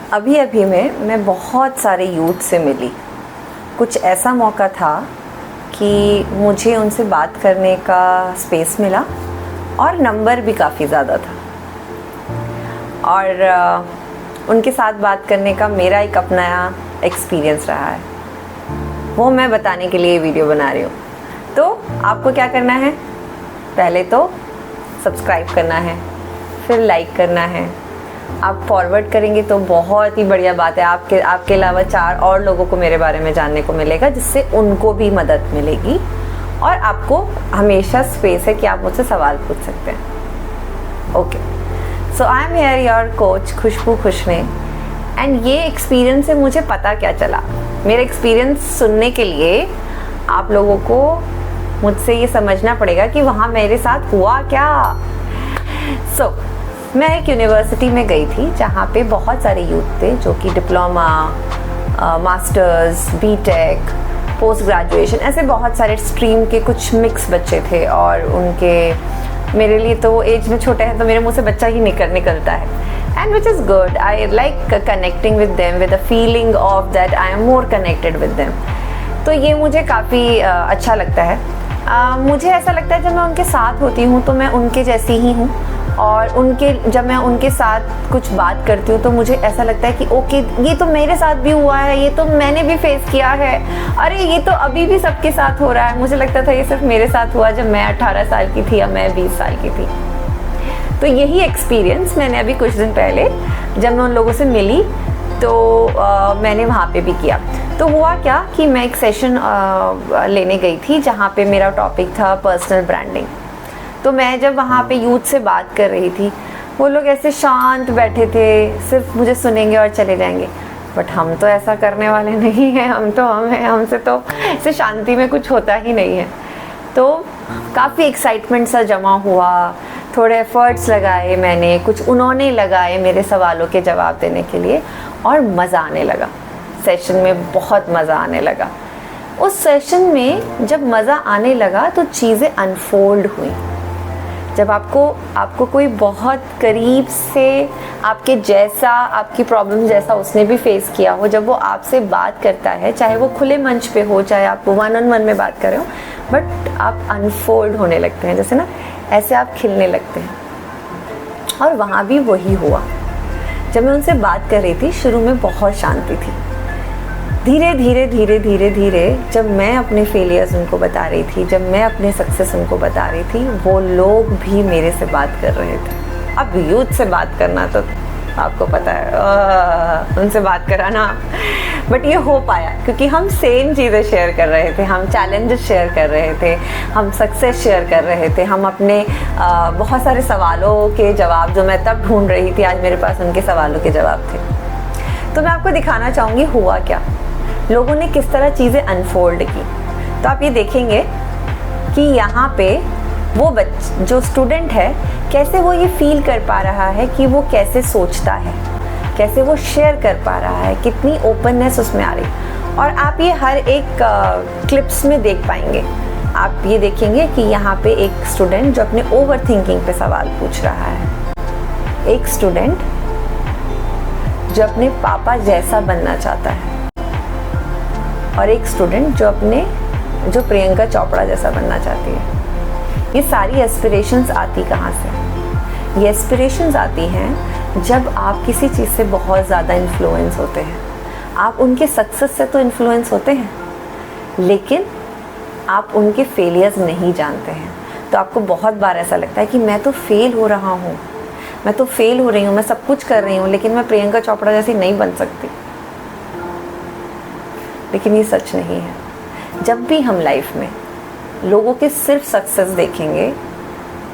अभी अभी में मैं बहुत सारे यूथ से मिली। कुछ ऐसा मौका था कि मुझे उनसे बात करने का स्पेस मिला और नंबर भी काफ़ी ज़्यादा था, और उनके साथ बात करने का मेरा एक अपना एक्सपीरियंस रहा है, वो मैं बताने के लिए वीडियो बना रही हूँ। तो आपको क्या करना है, पहले तो सब्सक्राइब करना है, फिर लाइक करना है। आप फॉरवर्ड करेंगे तो बहुत ही बढ़िया बात है। आपके अलावा 4 और लोगों को मेरे बारे में जानने को मिलेगा, जिससे उनको भी मदद मिलेगी। और आपको हमेशा स्पेस है कि आप मुझसे सवाल पूछ सकते हैं। Okay, so I am here your coach Khushboo Khushne, and ये एक्सपीरियंस से मुझे पता क्या चला। मेरा एक्सपीरियंस सुनने के लिए आप लोगों को मुझसे ये समझना पड़ेगा कि वहाँ मेरे साथ हुआ क्या। मैं एक यूनिवर्सिटी में गई थी जहाँ पे बहुत सारे यूथ थे जो कि diploma, masters, B Tech, post graduation, ऐसे बहुत सारे स्ट्रीम के कुछ मिक्स बच्चे थे। और उनके, मेरे लिए तो वो एज में छोटे हैं तो मेरे मुंह से बच्चा ही निकलता है, and which is good. I like connecting with them with a feeling of that I am more connected with them. तो ये मुझे काफ़ी अच्छा लगता है। मुझे ऐसा लगता है जब मैं उनके साथ होती हूँ तो मैं उनके जैसी ही हूँ, और जब मैं उनके साथ कुछ बात करती हूँ तो मुझे ऐसा लगता है कि ओके, ये तो मेरे साथ भी हुआ है, ये तो मैंने भी फेस किया है, अरे ये तो अभी भी सबके साथ हो रहा है। मुझे लगता था ये सिर्फ मेरे साथ हुआ जब मैं 18 साल की थी या मैं 20 साल की थी। तो यही एक्सपीरियंस मैंने अभी कुछ दिन पहले जब मैं उन लोगों से मिली तो मैंने वहाँ पे भी किया। तो हुआ क्या कि मैं एक सेशन लेने गई थी जहाँ पे मेरा टॉपिक था पर्सनल ब्रांडिंग। तो मैं जब वहाँ पे यूथ से बात कर रही थी, वो लोग ऐसे शांत बैठे थे, सिर्फ मुझे सुनेंगे और चले जाएंगे। बट हम तो ऐसा करने वाले नहीं हैं, हम हैं, हमसे तो ऐसे शांति में कुछ होता ही नहीं है। तो काफ़ी एक्साइटमेंट सा जमा हुआ, थोड़े एफर्ट्स लगाए मैंने, कुछ उन्होंने लगाए मेरे सवालों के जवाब देने के लिए, और मज़ा आने लगा। सेशन में बहुत मज़ा आने लगा। उस सेशन में जब मज़ा आने लगा तो चीज़ें अनफोल्ड हुई। जब आपको कोई बहुत करीब से आपके जैसा, आपकी प्रॉब्लम जैसा उसने भी फेस किया हो, जब वो आपसे बात करता है, चाहे वो खुले मंच पे हो, चाहे आप 1-on-1 में बात कर रहे हो, बट आप अनफोल्ड होने लगते हैं, जैसे ना ऐसे आप खिलने लगते हैं। और वहाँ भी वही हुआ। जब मैं उनसे बात कर रही थी, शुरू में बहुत शांति थी। धीरे धीरे जब मैं अपने फेलियर्स उनको बता रही थी, जब मैं अपने सक्सेस उनको बता रही थी, वो लोग भी मेरे से बात कर रहे थे। अब यूथ से बात करना तो आपको पता है, उनसे बात कराना, बट ये हो पाया क्योंकि हम सेम चीज़ें शेयर कर रहे थे, हम चैलेंजेस शेयर कर रहे थे, हम सक्सेस शेयर कर रहे थे, हम अपने बहुत सारे सवालों के जवाब जो मैं तब ढूंढ रही थी, आज मेरे पास उनके सवालों के जवाब थे। तो मैं आपको दिखाना चाहूँगी हुआ क्या, लोगों ने किस तरह चीज़ें अनफोल्ड की। तो आप ये देखेंगे कि यहाँ पे वो जो स्टूडेंट है, कैसे वो ये फील कर पा रहा है कि वो कैसे सोचता है, कैसे वो शेयर कर पा रहा है, कितनी ओपननेस उसमें आ रही। और आप ये हर एक क्लिप्स में देख पाएंगे। आप ये देखेंगे कि यहाँ पे एक स्टूडेंट जो अपने ओवर थिंकिंग पे सवाल पूछ रहा है, एक स्टूडेंट जो अपने पापा जैसा बनना चाहता है, और एक स्टूडेंट जो प्रियंका चोपड़ा जैसा बनना चाहती है। ये सारी एस्पिरेशंस आती कहाँ से? ये एस्पिरेशंस आती हैं जब आप किसी चीज़ से बहुत ज़्यादा इन्फ्लुएंस होते हैं। आप उनके सक्सेस से तो इन्फ्लुएंस होते हैं, लेकिन आप उनके फेलियर्स नहीं जानते हैं। तो आपको बहुत बार ऐसा लगता है कि मैं तो फेल हो रहा हूँ, मैं तो फेल हो रही हूँ, मैं सब कुछ कर रही हूँ, लेकिन मैं प्रियंका चोपड़ा जैसी नहीं बन सकती। लेकिन ये सच नहीं है। जब भी हम लाइफ में लोगों के सिर्फ सक्सेस देखेंगे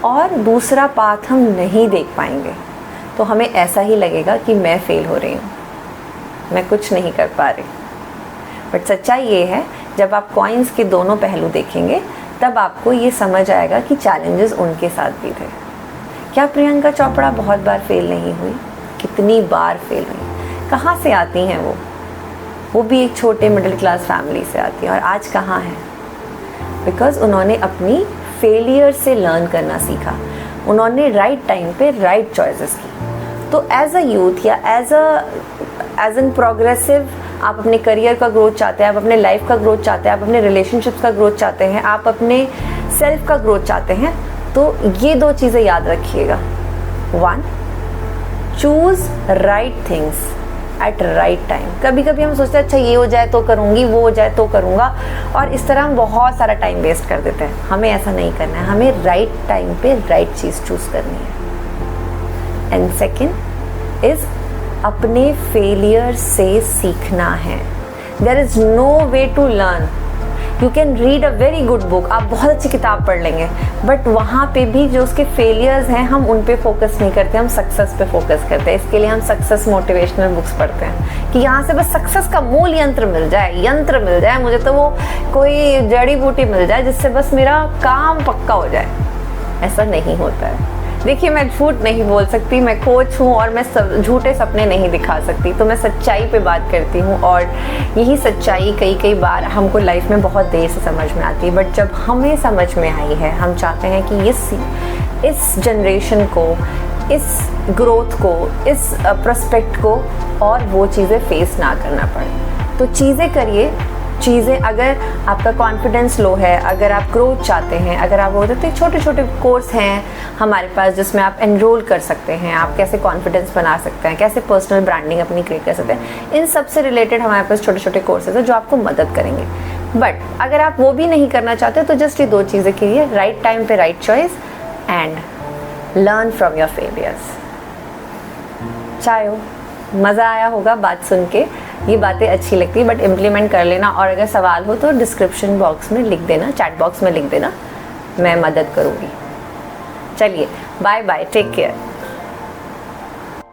और दूसरा पाथ हम नहीं देख पाएंगे, तो हमें ऐसा ही लगेगा कि मैं फेल हो रही हूँ, मैं कुछ नहीं कर पा रही। बट सच्चाई ये है, जब आप कॉइन्स के दोनों पहलू देखेंगे तब आपको ये समझ आएगा कि चैलेंजेस उनके साथ भी थे। क्या प्रियंका चोपड़ा बहुत बार फेल नहीं हुई? कितनी बार फेल हुई? कहाँ से आती हैं वो भी एक छोटे मिडिल क्लास फैमिली से आती है, और आज कहाँ है? बिकॉज उन्होंने अपनी फेलियर से लर्न करना सीखा, उन्होंने राइट टाइम पे राइट चॉइसेस की। तो एज अ यूथ या एज एन प्रोग्रेसिव आप अपने करियर का ग्रोथ चाहते हैं, आप अपने लाइफ का ग्रोथ चाहते हैं, आप अपने रिलेशनशिप्स का ग्रोथ चाहते हैं, आप अपने सेल्फ का ग्रोथ चाहते हैं, तो ये 2 चीज़ें याद रखिएगा। 1, choose right things at right time. कभी कभी हम सोचते हैं अच्छा ये हो जाए तो करूँगी, वो हो जाए तो करूँगा, और इस तरह हम बहुत सारा टाइम वेस्ट कर देते हैं। हमें ऐसा नहीं करना है, हमें राइट टाइम पे राइट चीज़ चूज़ करनी है। एंड सेकेंड इज़ अपने फेलियर से सीखना है। There is no way to learn. You can read a very good book, आप बहुत अच्छी किताब पढ़ लेंगे, बट वहाँ पे भी जो उसके फेलियर्स हैं हम उन पे फोकस नहीं करते, हम सक्सेस पे फोकस करते हैं। इसके लिए हम सक्सेस मोटिवेशनल बुक्स पढ़ते हैं कि यहाँ से बस सक्सेस का मूल यंत्र मिल जाए, मुझे तो वो कोई जड़ी बूटी मिल जाए जिससे बस मेरा काम पक्का हो जाए। ऐसा नहीं होता है। देखिए, मैं झूठ नहीं बोल सकती, मैं कोच हूँ और मैं झूठे सपने नहीं दिखा सकती, तो मैं सच्चाई पे बात करती हूँ, और यही सच्चाई कई बार हमको लाइफ में बहुत देर से समझ में आती है, बट जब हमें समझ में आई है, हम चाहते हैं कि इस जनरेशन को, इस ग्रोथ को, इस प्रोस्पेक्ट को और वो चीज़ें फेस ना करना पड़े। तो चीज़ें करिए। चीज़ें, अगर आपका कॉन्फिडेंस लो है, अगर आप ग्रोथ चाहते हैं, अगर आप बोलते तो छोटे छोटे कोर्स हैं हमारे पास जिसमें आप एनरोल कर सकते हैं। आप कैसे कॉन्फिडेंस बना सकते हैं, कैसे पर्सनल ब्रांडिंग अपनी क्रिएट कर सकते हैं, इन सब से रिलेटेड हमारे पास छोटे छोटे कोर्सेज हैं जो आपको मदद करेंगे। बट अगर आप वो भी नहीं करना चाहते तो जस्ट ये 2 चीज़ें कीजिए, राइट टाइम पे right choice and learn from your failures. चाहे मज़ा आया होगा बात सुन के, ये बातें अच्छी लगती, बट इम्प्लीमेंट कर लेना, और अगर सवाल हो तो डिस्क्रिप्शन बॉक्स में लिख देना, चैट बॉक्स में लिख देना, मैं मदद करूँगी। चलिए, बाय बाय, टेक केयर।